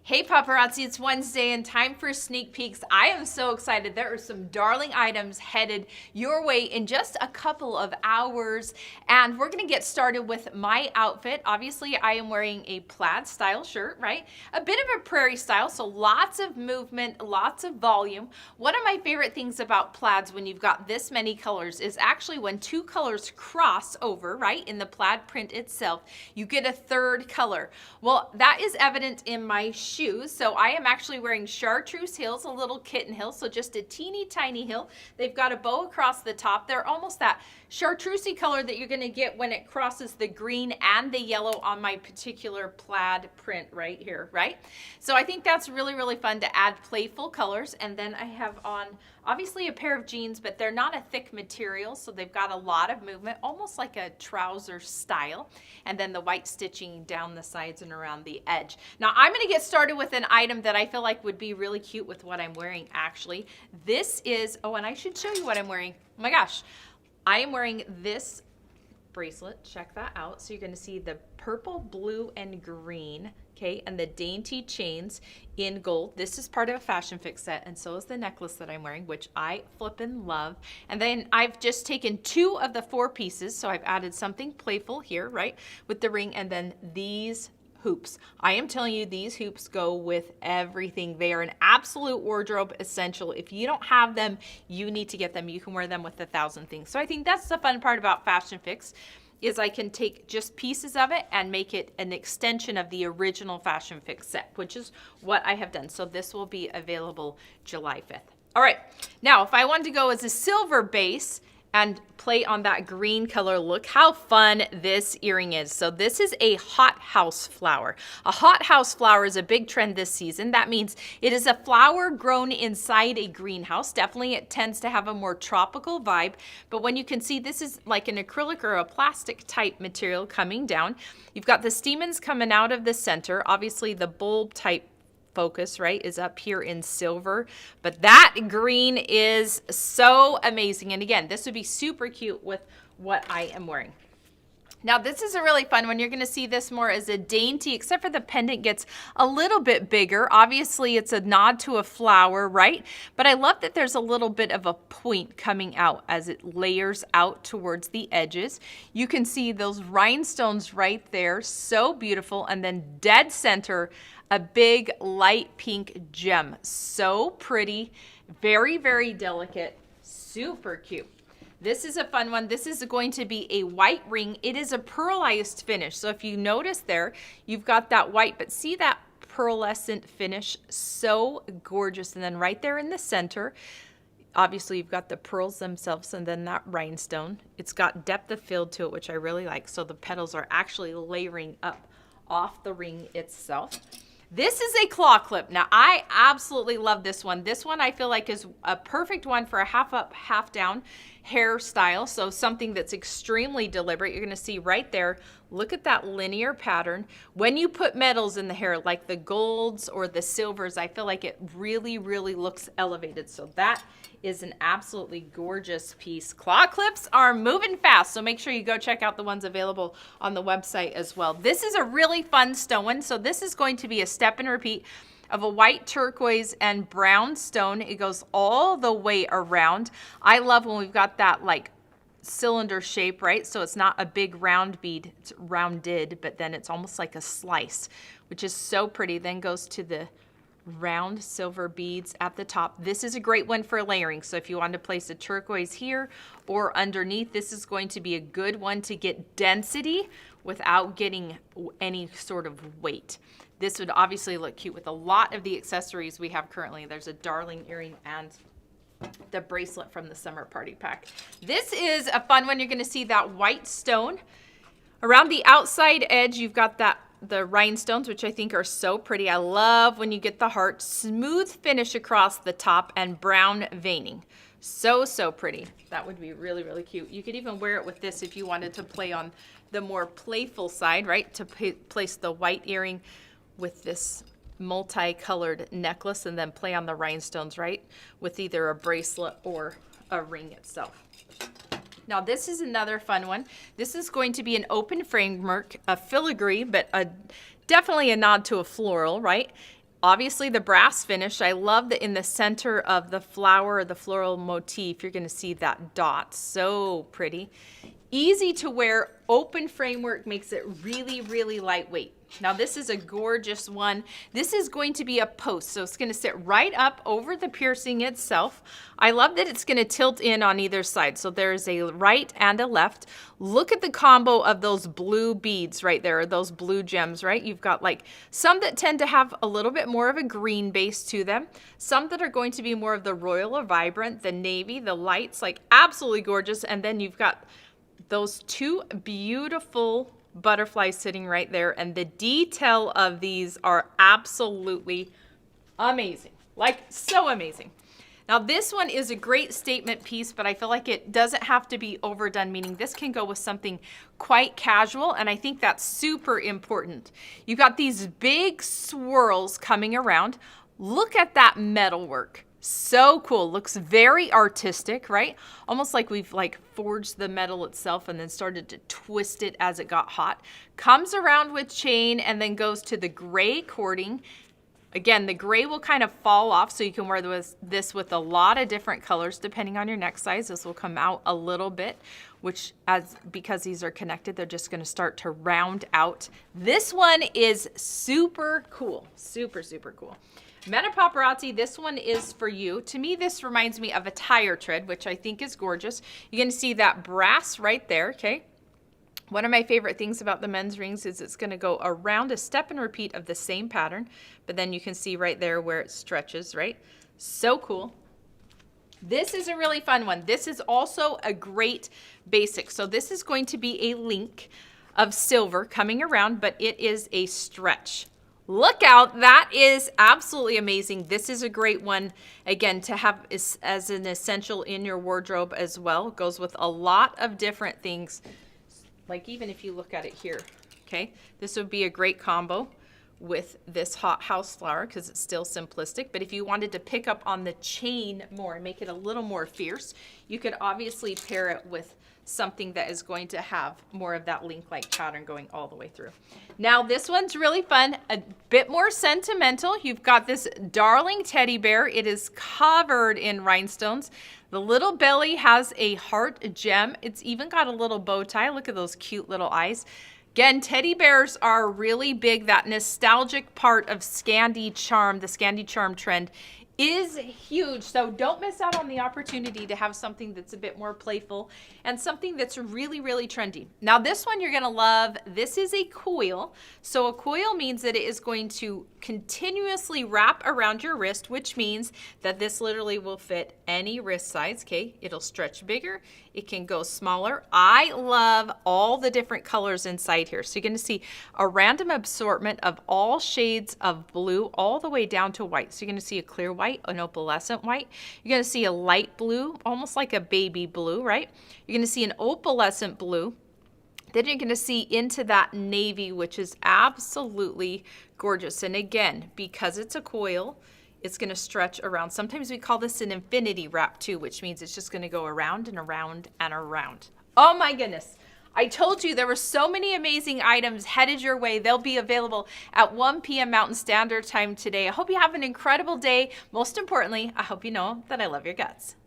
Hey paparazzi, it's Wednesday and time for sneak peeks. I am so excited. There are some darling items headed your way in just a couple of hours. And we're gonna get started with my outfit. Obviously, I am wearing a plaid style shirt, right? A bit of a prairie style, so lots of movement, lots of volume. One of my favorite things about plaids when you've got this many colors is actually when two colors cross over, right? In the plaid print itself, you get a third color. Well, that is evident in my shoes. So I am actually wearing chartreuse heels, a little kitten heel, so just a teeny tiny heel. They've got a bow across the top. They're almost that chartreusey color that you're gonna get when it crosses the green and the yellow on my particular plaid print right here, right? So I think that's really, really fun to add playful colors. And then I have on obviously a pair of jeans, but they're not a thick material, so they've got a lot of movement, almost like a trouser style. And then the white stitching down the sides and around the edge. Now I'm gonna get started with an item that I feel like would be really cute with what I'm wearing actually. This is, oh, and I should show you what I'm wearing. Oh my gosh. I am wearing this bracelet, check that out. So you're gonna see the purple, blue, and green, okay, and the dainty chains in gold. This is part of a fashion fix set, and so is the necklace that I'm wearing, which I flippin' love. And then I've just taken 2 of the 4 pieces, so I've added something playful here, right, with the ring, and then these hoops. I am telling you, these hoops go with everything. They are an absolute wardrobe essential. If you don't have them, you need to get them. You can wear them with 1,000 things. So I think that's the fun part about Fashion Fix, is I can take just pieces of it and make it an extension of the original Fashion Fix set, which is what I have done. So this will be available July 5th. All right, now if I wanted to go as a silver base and play on that green color, look how fun this earring is. So this is a hothouse flower. A hothouse flower is a big trend this season. That means it is a flower grown inside a greenhouse. Definitely it tends to have a more tropical vibe, but when you can see, this is like an acrylic or a plastic type material coming down. You've got the stamens coming out of the center. Obviously the bulb type focus, right, is up here in silver, but that green is so amazing. And again, this would be super cute with what I am wearing. Now this is a really fun one. You're going to see this more as a dainty, except for the pendant gets a little bit bigger. Obviously it's a nod to a flower, right? But I love that there's a little bit of a point coming out as it layers out towards the edges. You can see those rhinestones right there, so beautiful. And then dead center, a big light pink gem. So pretty, very, very delicate, super cute. This is a fun one. This is going to be a white ring. It is a pearlized finish. So if you notice there, you've got that white, but see that pearlescent finish? So gorgeous. And then right there in the center, obviously you've got the pearls themselves and then that rhinestone. It's got depth of field to it, which I really like. So the petals are actually layering up off the ring itself. This is a claw clip. Now, I absolutely love this one. This one I feel like is a perfect one for a half up, half down hairstyle. So something that's extremely deliberate. You're gonna see right there, look at that linear pattern. When you put metals in the hair, like the golds or the silvers, I feel like it really, really looks elevated. So that is an absolutely gorgeous piece. Claw clips are moving fast, so make sure you go check out the ones available on the website as well. This is a really fun stone. So this is going to be a step and repeat of a white turquoise and brown stone. It goes all the way around. I love when we've got that like cylinder shape, right? So it's not a big round bead, it's rounded, but then it's almost like a slice, which is so pretty. Then goes to the round silver beads at the top. This is a great one for layering. So if you want to place a turquoise here or underneath, this is going to be a good one to get density without getting any sort of weight. This would obviously look cute with a lot of the accessories we have currently. There's a darling earring and the bracelet from the summer party pack. This is a fun one. You're going to see that white stone. Around the outside edge, you've got the rhinestones, which I think are so pretty. I love when you get the heart. Smooth finish across the top and brown veining. So, so pretty. That would be really, really cute. You could even wear it with this if you wanted to play on the more playful side, right? To place the white earring with this multicolored necklace and then play on the rhinestones, right? With either a bracelet or a ring itself. Now this is another fun one. This is going to be an open framework, a filigree, but definitely a nod to a floral, right? Obviously the brass finish. I love that in the center of the flower or the floral motif, you're gonna see that dot. So pretty. Easy to wear, open framework makes it really, really lightweight. Now this is a gorgeous one. This is going to be a post, so it's gonna sit right up over the piercing itself. I love that it's gonna tilt in on either side. So there's a right and a left. Look at the combo of those blue beads right there, or those blue gems, right? You've got like some that tend to have a little bit more of a green base to them. Some that are going to be more of the royal or vibrant, the navy, the lights, like absolutely gorgeous. And then you've got those two beautiful butterflies sitting right there, and the detail of these are absolutely amazing, like so amazing. Now this one is a great statement piece, but I feel like it doesn't have to be overdone, meaning this can go with something quite casual, and I think that's super important. You've got these big swirls coming around. Look at that metal work. So cool. Looks very artistic, right? Almost like we've like forged the metal itself and then started to twist it as it got hot. Comes around with chain and then goes to the gray cording. Again, the gray will kind of fall off, so you can wear this with a lot of different colors depending on your neck size. This will come out a little bit, which because these are connected, they're just going to start to round out. This one is super cool. Super, super cool. Meta Paparazzi, this one is for you. To me, this reminds me of a tire tread, which I think is gorgeous. You're going to see that brass right there, okay? One of my favorite things about the men's rings is it's going to go around a step and repeat of the same pattern, but then you can see right there where it stretches, right? So cool. This is a really fun one. This is also a great basic. So this is going to be a link of silver coming around, but it is a stretch. Look out, that is absolutely amazing. This is a great one, again, to have as an essential in your wardrobe as well. It goes with a lot of different things. Like even if you look at it here, okay? This would be a great combo with this hot house flower because it's still simplistic. But if you wanted to pick up on the chain more and make it a little more fierce, you could obviously pair it with something that is going to have more of that link-like pattern going all the way through. Now this one's really fun, a bit more sentimental. You've got this darling teddy bear. It is covered in rhinestones. The little belly has a heart gem. It's even got a little bow tie. Look at those cute little eyes. Again, teddy bears are really big. That nostalgic part of Scandi charm, the Scandi charm trend is huge. So don't miss out on the opportunity to have something that's a bit more playful and something that's really, really trendy. Now this one you're gonna love. This is a coil. So a coil means that it is going to continuously wrap around your wrist, which means that this literally will fit any wrist size, okay? It'll stretch bigger, it can go smaller. I love all the different colors inside here. So you're gonna see a random assortment of all shades of blue all the way down to white. So you're gonna see a clear white, an opalescent white. You're gonna see a light blue, almost like a baby blue, right? You're gonna see an opalescent blue. Then you're gonna see into that navy, which is absolutely gorgeous. And again, because it's a coil, it's gonna stretch around. Sometimes we call this an infinity wrap too, which means it's just gonna go around and around and around. Oh my goodness. I told you there were so many amazing items headed your way. They'll be available at 1 p.m. Mountain Standard Time today. I hope you have an incredible day. Most importantly, I hope you know that I love your guts.